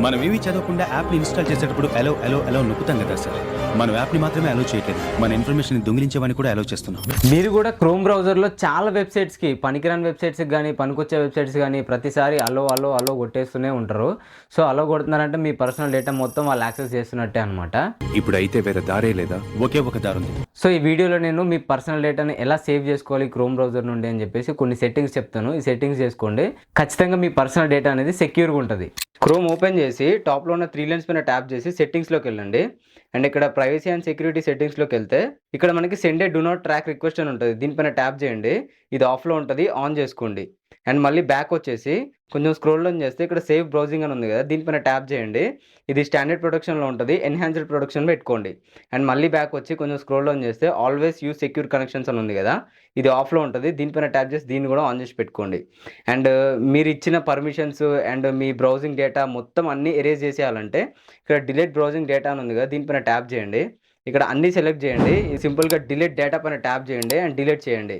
మనం ఏవి చదవకుండా యాప్ని ఇన్స్టాల్ చేసేటప్పుడు అలో అలో అలో నొక్కుతాం కదా సార్. మనం యాప్ని మాత్రమే అలో చేయట్లేదు, మన ఇన్ఫర్మేషన్ దొంగిలించేవని కూడా అలో చేస్తున్నాం. మీరు కూడా క్రోమ్ బ్రౌజర్లో చాలా వెబ్సైట్స్కి, పనికిరాని వెబ్సైట్స్కి కానీ పనికొచ్చే వెబ్సైట్స్ కానీ ప్రతిసారి అలో అలో అలో కొట్టేస్తూనే ఉంటారు. సో అలో కొడుతున్నారంటే మీ పర్సనల్ డేటా మొత్తం వాళ్ళు యాక్సెస్ చేస్తున్నట్టే అనమాట. ఇప్పుడు అయితే వేరే దారే లేదా, ఒకే ఒక దారి ఉంది. సో ఈ వీడియోలో నేను మీ పర్సనల్ డేటాని ఎలా సేవ్ చేసుకోవాలి క్రోమ్ బ్రౌజర్ నుండి అని చెప్పేసి కొన్ని సెట్టింగ్స్ చెప్తాను. ఈ సెట్టింగ్స్ చేసుకోండి, ఖచ్చితంగా మీ పర్సనల్ డేటా అనేది సెక్యూర్గా ఉంటుంది. క్రోమ్ ఓపెన్ చేసి టాప్లో ఉన్న 3 లైన్స్ పైన ట్యాప్ చేసి సెట్టింగ్స్లోకి వెళ్ళండి. అండ్ ఇక్కడ ప్రైవసీ అండ్ సెక్యూరిటీ సెట్టింగ్స్లోకి వెళ్తే ఇక్కడ మనకి send A do not track request అని ఉంటుంది. దీనిపైన ట్యాప్ చేయండి, ఇది ఆఫ్లో ఉంటుంది, ఆన్ చేసుకోండి. అండ్ మళ్ళీ బ్యాక్ వచ్చేసి కొంచెం స్క్రోల్ డౌన్ చేస్తే ఇక్కడ సేవ్ బ్రౌజింగ్ అని ఉంది కదా, దీనిపైన ట్యాప్ చేయండి. ఇది స్టాండర్డ్ ప్రొటెక్షన్లో ఉంటుంది, ఎన్హాన్స్డ్ ప్రొటెక్షన్ పెట్టుకోండి. అండ్ మళ్ళీ బ్యాక్ వచ్చి కొంచెం స్క్రోల్ డౌన్ చేస్తే ఆల్వేస్ యూజ్ సెక్యూర్ కనెక్షన్స్ అని ఉంది కదా, ఇది ఆఫ్లో ఉంటుంది, దీనిపైన ట్యాప్ చేసి దీన్ని కూడా ఆన్ చేసి పెట్టుకోండి. అండ్ మీరు ఇచ్చిన permissions and me browsing data మొత్తం అన్నీ ఎరేజ్ చేసేయాలంటే ఇక్కడ డిలీట్ బ్రౌజింగ్ డేటా అని ఉంది కదా, దీనిపైన ట్యాప్ చేయండి. ఇక్కడ అన్నీ సెలెక్ట్ చేయండి, సింపుల్గా డిలీట్ డేటా పైన ట్యాప్ చేయండి అండ్ డిలీట్ చేయండి.